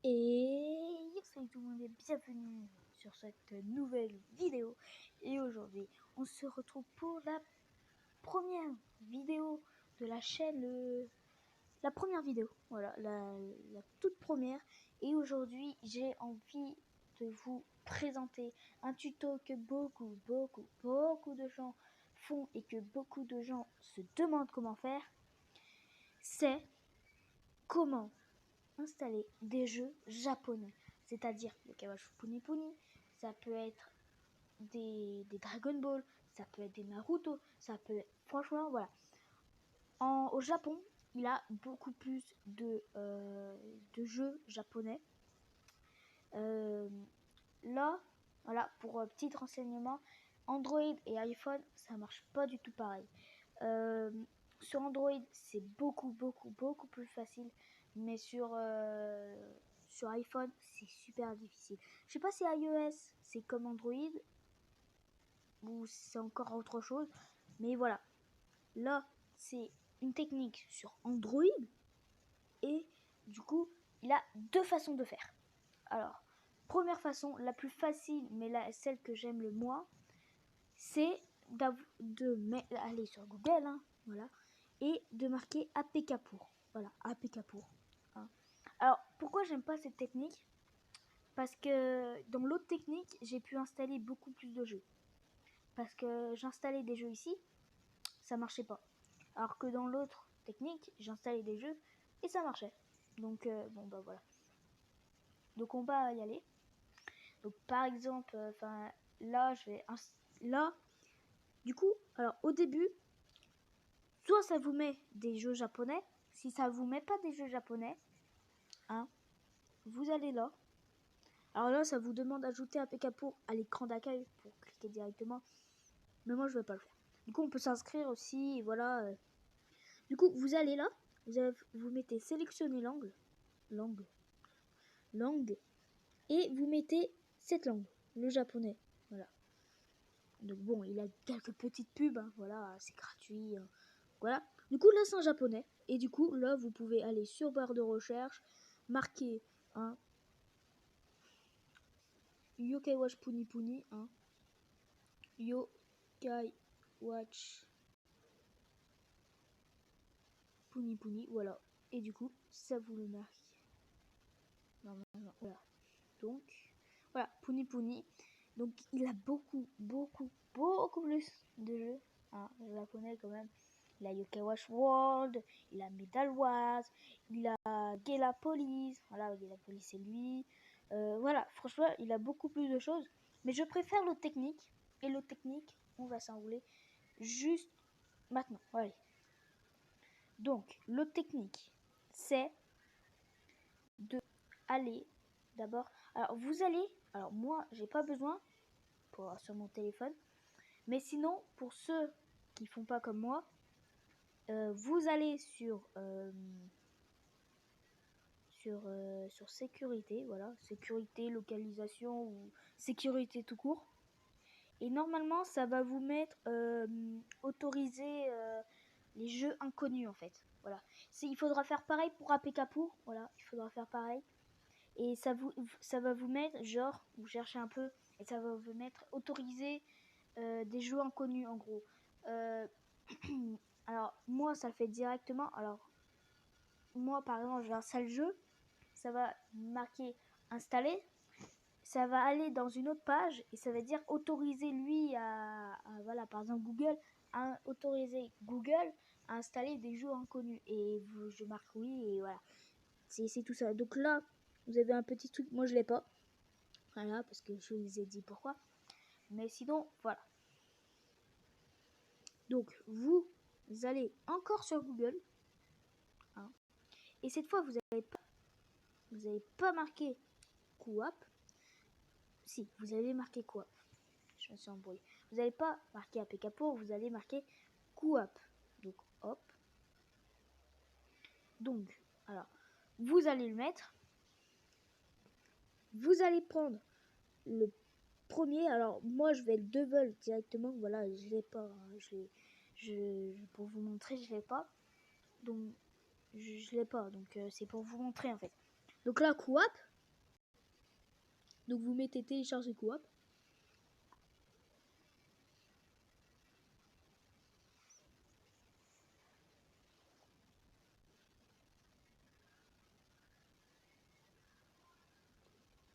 Et salut tout le monde et bienvenue sur cette nouvelle vidéo. Et aujourd'hui, on se retrouve pour la première vidéo de la chaîne. La première vidéo, voilà, la toute première. Et aujourd'hui, j'ai envie de vous présenter un tuto que beaucoup de gens font et que beaucoup de gens se demandent comment faire. C'est comment installer des jeux japonais, c'est-à-dire le Kawaii Puni Puni, ça peut être des Dragon Ball, ça peut être des Naruto, ça peut être, franchement voilà. Au Japon, il a beaucoup plus de jeux japonais. Là, voilà, pour petit renseignement, Android et iPhone, ça marche pas du tout pareil. Sur Android, c'est beaucoup plus facile, mais sur iPhone, c'est super difficile. Je sais pas si iOS, c'est comme Android ou c'est encore autre chose, mais voilà. Là, c'est une technique sur Android et du coup, il a deux façons de faire. Alors, première façon, la plus facile, mais celle que j'aime le moins, c'est aller sur Google, hein, voilà, et de marquer APK pour. Voilà, APK pour. Hein. Alors, pourquoi j'aime pas cette technique? Parce que dans l'autre technique, j'ai pu installer beaucoup plus de jeux. Parce que j'installais des jeux ici, ça marchait pas. Alors que dans l'autre technique, j'installais des jeux et ça marchait. Donc, bon, bah voilà. Donc, on va y aller. Donc, par exemple, là, du coup, alors au début, soit ça vous met des jeux japonais. Si ça vous met pas des jeux japonais, hein, vous allez là. Alors là, ça vous demande d'ajouter APK pour à l'écran d'accueil pour cliquer directement. Mais moi, je vais pas le faire. Du coup, on peut s'inscrire aussi. Et voilà. Du coup, vous allez là. Vous mettez sélectionner langue, et vous mettez cette langue, le japonais. Voilà. Donc bon, il a quelques petites pubs. Hein, voilà, c'est gratuit. Hein, voilà. Du coup, là, c'est en japonais. Et du coup, là, vous pouvez aller sur barre de recherche, marquer hein, Yokai Watch Puni Puni. Hein, Yokai Watch Puni Puni. Voilà. Et du coup, ça vous le marque. Normalement, voilà. Donc, voilà, Puni Puni. Donc, il a beaucoup plus de jeux. Hein, japonais quand même. Il a Yokai Watch World, il a Medal Wars, il a Gela Police. Voilà, Gela Police c'est lui. Voilà, franchement, il a beaucoup plus de choses. Mais je préfère l'autre technique. Et l'autre technique, on va s'enrouler juste maintenant. Allez. Donc, l'autre technique, c'est de aller d'abord. Alors, moi, j'ai pas besoin sur mon téléphone. Mais sinon, pour ceux qui font pas comme moi, vous allez sur sécurité, voilà, sécurité, localisation ou sécurité tout court. Et normalement, ça va vous mettre autoriser les jeux inconnus en fait. Voilà. Il faudra faire pareil pour APK pour. Voilà, il faudra faire pareil. Et ça va vous mettre, genre, vous cherchez un peu, et ça va vous mettre autoriser des jeux inconnus en gros. Alors, moi, ça le fait directement. Alors, moi, par exemple, j'installe le jeu. Ça va marquer installer, ça va aller dans une autre page et ça va dire autoriser lui voilà, par exemple Google, autoriser Google à installer des jeux inconnus et je marque oui et voilà, c'est tout ça. Donc là vous avez un petit truc, moi je l'ai pas, voilà, parce que je vous ai dit pourquoi, mais sinon voilà. Donc vous allez encore sur Google, hein, et cette fois vous n'avez pas marqué Coop. Si, vous allez marquer Coop. Je me suis embrouillée. Vous n'allez pas marquer APK pour, vous allez marquer Coop. Donc, hop. Donc, alors, vous allez le mettre. Vous allez prendre le premier. Alors, moi, je vais le double directement. Voilà, je l'ai pas. Hein, pour vous montrer, je l'ai pas. Donc, je l'ai pas. Donc, c'est pour vous montrer, en fait. Donc là, Coop. Donc vous mettez télécharger coop.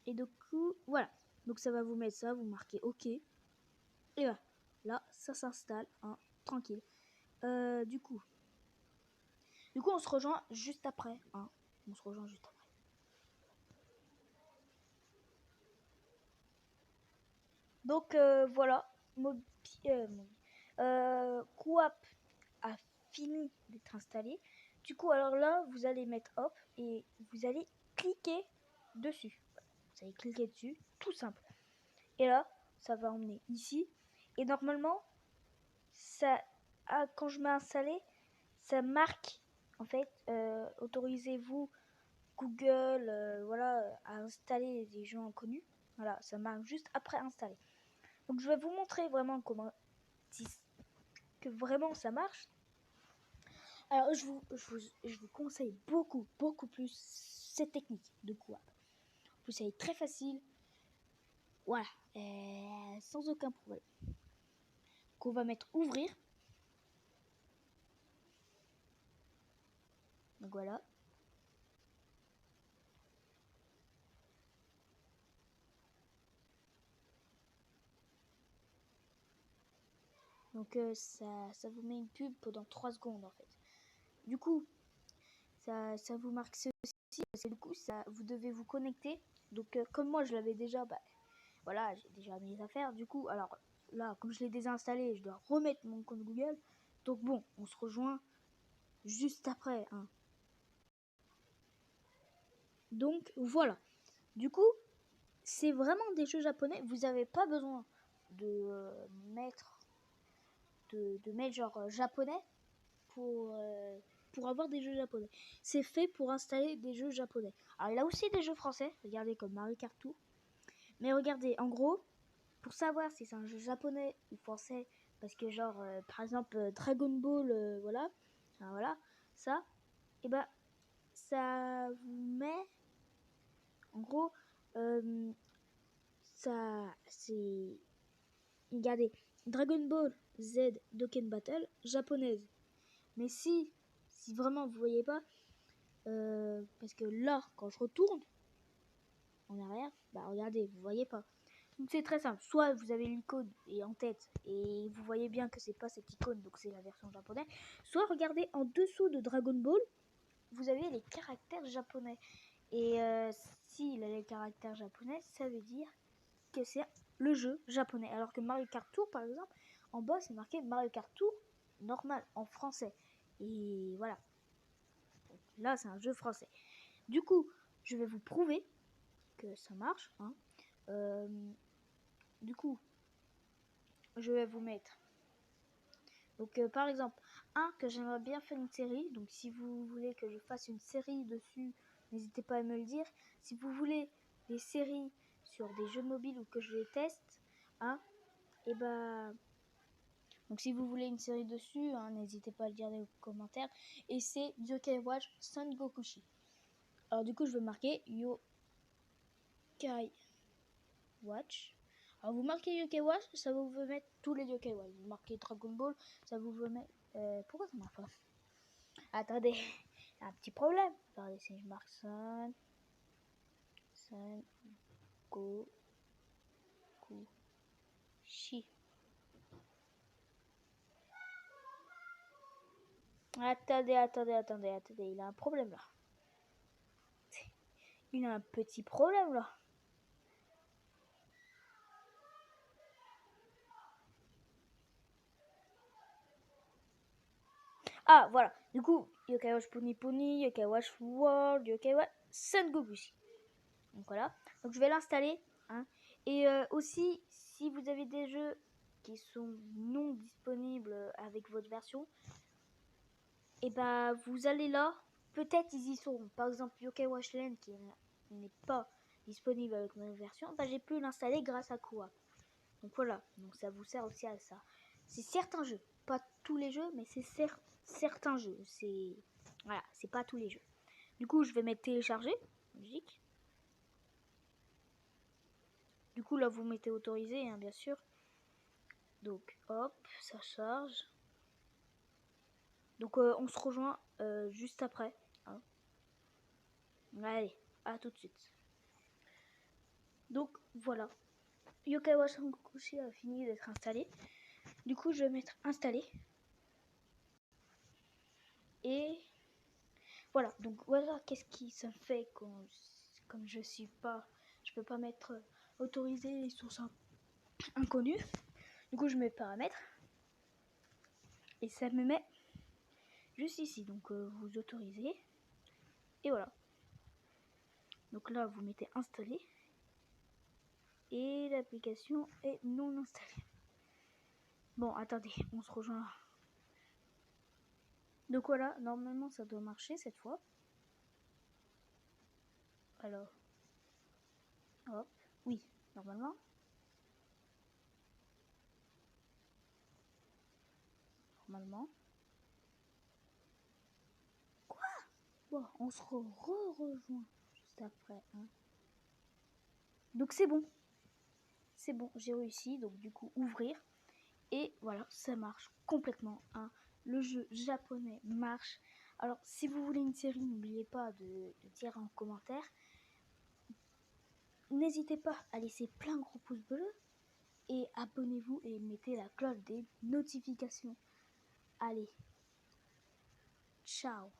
Et du coup, voilà. Donc ça va vous mettre ça, vous marquez OK. Et voilà. Là, ça s'installe, hein, tranquille. Du coup, on se rejoint juste après. Hein. On se rejoint juste après. Donc voilà, Coop a fini d'être installé. Du coup, alors là, vous allez mettre hop et vous allez cliquer dessus. Vous allez cliquer dessus, tout simple. Et là, ça va emmener ici. Et normalement, ça, quand je mets installé, ça marque en fait, autorisez-vous Google, voilà, à installer des jeux inconnus. Voilà, ça marque juste après installer. Donc je vais vous montrer vraiment comment que vraiment ça marche. Alors je vous conseille beaucoup plus cette technique de Coop. Vous savez, très facile. Voilà, sans aucun problème. Qu'on va mettre ouvrir. Donc voilà. Donc ça vous met une pub pendant 3 secondes en fait. Du coup, ça vous marque ceci. Du coup, vous devez vous connecter. Donc comme moi je l'avais déjà, voilà, j'ai déjà mes affaires. Du coup, alors là, comme je l'ai désinstallé, je dois remettre mon compte Google. Donc bon, on se rejoint juste après. Hein. Donc voilà. Du coup, c'est vraiment des jeux japonais. Vous n'avez pas besoin de mettre genre japonais pour avoir des jeux japonais. C'est fait pour installer des jeux japonais. Alors il y a aussi des jeux français. Regardez comme Mario Kart Tour. Mais regardez, en gros, pour savoir si c'est un jeu japonais ou français, parce que genre par exemple Dragon Ball, voilà, enfin, voilà, ça, et ben ça vous met en gros ça c'est regardez Dragon Ball Z Dokkan Battle japonaise. Mais si vraiment vous voyez pas, parce que là quand je retourne en arrière, regardez, vous voyez pas. Donc c'est très simple, soit vous avez l'icône et en tête et vous voyez bien que c'est pas cette icône, donc c'est la version japonaise, soit regardez en dessous de Dragon Ball, vous avez les caractères japonais. Et s'il a les caractères japonais, ça veut dire que c'est le jeu japonais. Alors que Mario Kart Tour, par exemple, en bas c'est marqué Mario Kart Tour normal en français. Et voilà. Donc, là c'est un jeu français. Du coup, je vais vous prouver que ça marche. Hein. Du coup, je vais vous mettre. Donc par exemple, que j'aimerais bien faire une série. Donc si vous voulez que je fasse une série dessus, n'hésitez pas à me le dire. Si vous voulez des séries sur des jeux mobiles ou que je les teste, et donc si vous voulez une série dessus, n'hésitez pas à le dire dans les commentaires. Et c'est Yokai Watch Son Gokushi. Alors du coup, je vais marquer Yokai Watch. Alors vous marquez Yokai Watch, ça va vous mettre tous les Yokai Watch. Vous marquez Dragon Ball, ça vous mettre... pourquoi ça marche pas? Attendez, un petit problème. Attendez, si je marque Son Gokushi. Attendez, il a un problème là. Il a un petit problème là. Ah, voilà. Du coup, Yokai Watch Pony Pony, Yokai Watch World, Yokai Watch Son Gokushi. Donc voilà. Donc je vais l'installer. Hein. Et aussi, si vous avez des jeux qui sont non disponibles avec votre version, et vous allez là. Peut-être ils y seront. Par exemple, Yokai Watch Land qui n'est pas disponible avec ma version, j'ai pu l'installer grâce à Coop. Donc voilà. Donc ça vous sert aussi à ça. C'est certains jeux, pas tous les jeux, mais c'est certains jeux. C'est voilà, c'est pas tous les jeux. Du coup, je vais mettre télécharger, logique. Du coup là vous mettez autorisé hein, bien sûr. Donc hop, ça charge. Donc on se rejoint juste après. Hein. Allez, à tout de suite. Donc voilà, Yokai wa Sangokushi a fini d'être installé. Du coup je vais mettre installé. Et voilà, donc voilà qu'est-ce qui se fait comme je peux pas mettre autorisé les sources inconnues. Du coup je mets paramètres et ça me met juste ici. Donc vous autorisez et voilà. Donc là vous mettez installé et l'application est non installée. Bon attendez, on se rejoint. Donc voilà, normalement ça doit marcher cette fois. Alors, hop, oui, normalement. Normalement. Quoi? Bon, on se rejoint juste après. Hein. Donc c'est bon. C'est bon, j'ai réussi. Donc du coup, ouvrir. Et voilà, ça marche complètement. Hein. Le jeu japonais marche. Alors, si vous voulez une série, n'oubliez pas de dire en commentaire. N'hésitez pas à laisser plein de gros pouces bleus. Et abonnez-vous et mettez la cloche des notifications. Allez, ciao.